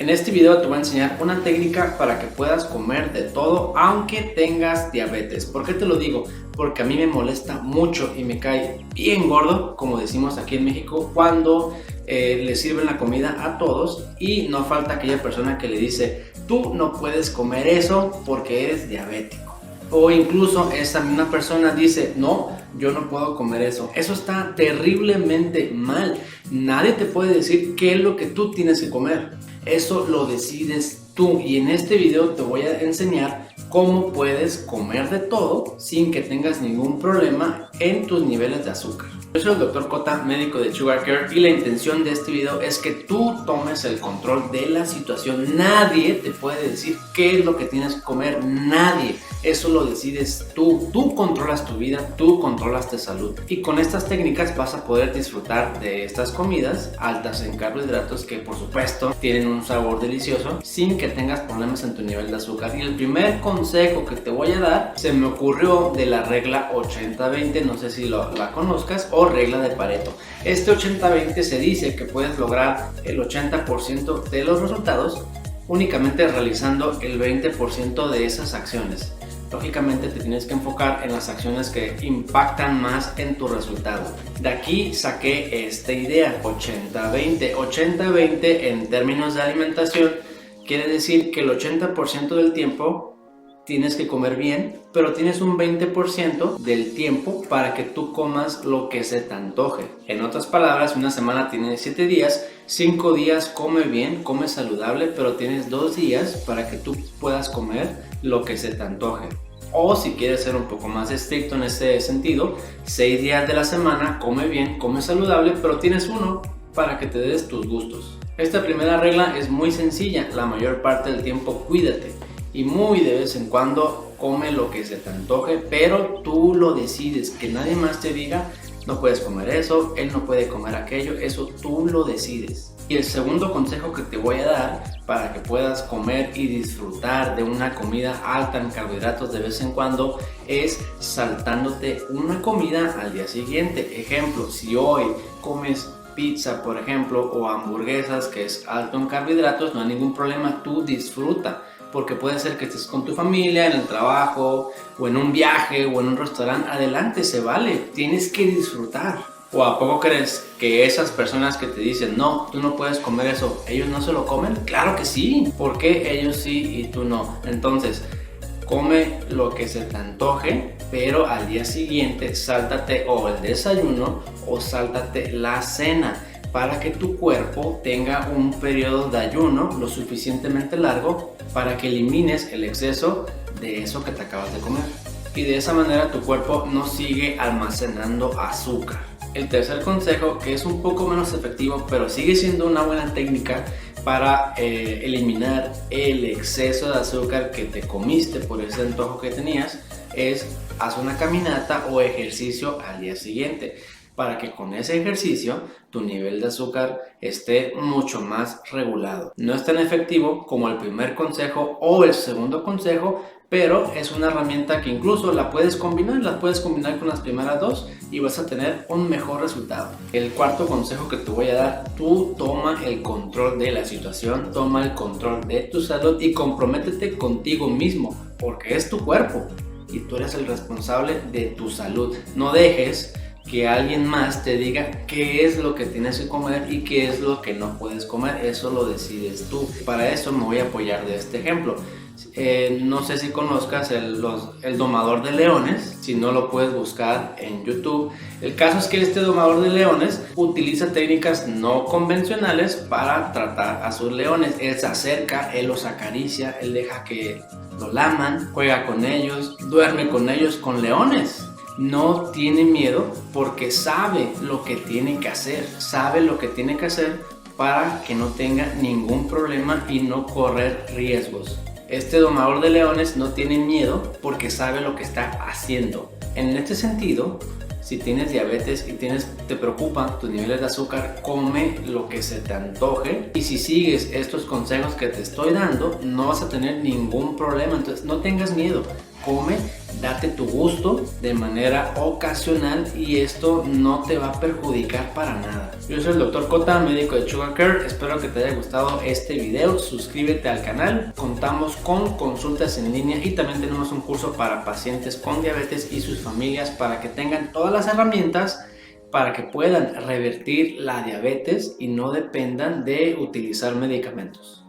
En este video te voy a enseñar una técnica para que puedas comer de todo aunque tengas diabetes. ¿Por qué te lo digo? Porque a mí me molesta mucho y me cae bien gordo, como decimos aquí en México, cuando le sirven la comida a todos y no falta aquella persona que le dice: tú no puedes comer eso porque eres diabético. O incluso esa misma persona dice: no, yo no puedo comer eso. Eso está terriblemente mal. Nadie te puede decir qué es lo que tú tienes que comer. Eso lo decides tú, y en este video te voy a enseñar cómo puedes comer de todo sin que tengas ningún problema en tus niveles de azúcar. Yo soy el Dr. Cota, médico de Sugar Care, y la intención de este video es que tú tomes el control de la situación. Nadie te puede decir qué es lo que tienes que comer, nadie. Eso lo decides tú. Tú controlas tu vida, tú controlas tu salud. Y con estas técnicas vas a poder disfrutar de estas comidas altas en carbohidratos que, por supuesto, tienen un sabor delicioso sin que tengas problemas en tu nivel de azúcar. Y el primer consejo que te voy a dar se me ocurrió de la regla 80-20, no sé si la conozcas, o regla de Pareto. Este 80-20 se dice que puedes lograr el 80% de los resultados únicamente realizando el 20% de esas acciones. Lógicamente te tienes que enfocar en las acciones que impactan más en tu resultado. De aquí saqué esta idea: 80-20. 80-20 en términos de alimentación quiere decir que el 80% del tiempo tienes que comer bien, pero tienes un 20% del tiempo para que tú comas lo que se te antoje. En otras palabras, una semana tiene 7 días, 5 días come bien, come saludable, pero tienes 2 días para que tú puedas comer lo que se te antoje. O si quieres ser un poco más estricto en ese sentido, 6 días de la semana come bien, come saludable, pero tienes uno para que te des tus gustos. Esta primera regla es muy sencilla: la mayor parte del tiempo cuídate y muy de vez en cuando come lo que se te antoje, pero tú lo decides. Que nadie más te diga: no puedes comer eso, él no puede comer aquello. Eso tú lo decides. Y el segundo consejo que te voy a dar para que puedas comer y disfrutar de una comida alta en carbohidratos de vez en cuando es saltándote una comida al día siguiente. Ejemplo, si hoy comes pizza, por ejemplo, o hamburguesas, que es alto en carbohidratos, no hay ningún problema, tú disfruta. Porque puede ser que estés con tu familia, en el trabajo, o en un viaje, o en un restaurante. Adelante, se vale, tienes que disfrutar. ¿O a poco crees que esas personas que te dicen: no, tú no puedes comer eso, ellos no se lo comen? Claro que sí. ¿Por qué ellos sí y tú no? Entonces, come lo que se te antoje, pero al día siguiente sáltate o el desayuno o sáltate la cena, para que tu cuerpo tenga un periodo de ayuno lo suficientemente largo para que elimines el exceso de eso que te acabas de comer. Y de esa manera tu cuerpo no sigue almacenando azúcar. El tercer consejo, que es un poco menos efectivo, pero sigue siendo una buena técnica para eliminar el exceso de azúcar que te comiste por ese antojo que tenías, es: haz una caminata o ejercicio al día siguiente, para que con ese ejercicio tu nivel de azúcar esté mucho más regulado. No es tan efectivo como el primer consejo o el segundo consejo, pero es una herramienta que incluso la puedes combinar con las primeras dos y vas a tener un mejor resultado. El cuarto consejo que te voy a dar: tú toma el control de la situación, toma el control de tu salud y comprométete contigo mismo, porque es tu cuerpo y tú eres el responsable de tu salud. No dejes que alguien más te diga qué es lo que tienes que comer y qué es lo que no puedes comer. Eso lo decides tú. Para eso me voy a apoyar de este ejemplo. No sé si conozcas el domador de leones. Si no, lo puedes buscar en YouTube. El caso es que este domador de leones utiliza técnicas no convencionales para tratar a sus leones. Él se acerca, él los acaricia, él deja que lo laman, juega con ellos, duerme con ellos, con leones. No tiene miedo porque sabe lo que tiene que hacer, para que no tenga ningún problema y no correr riesgos. Este domador de leones no tiene miedo porque sabe lo que está haciendo. En este sentido, si tienes diabetes y te preocupan tus niveles de azúcar, come lo que se te antoje, y si sigues estos consejos que te estoy dando, no vas a tener ningún problema. Entonces no tengas miedo, come, date tu gusto de manera ocasional y esto no te va a perjudicar para nada. Yo soy el Dr. Cota, médico de Sugar Care. Espero que te haya gustado este video. Suscríbete al canal. Contamos con consultas en línea y también tenemos un curso para pacientes con diabetes y sus familias para que tengan todas las herramientas para que puedan revertir la diabetes y no dependan de utilizar medicamentos.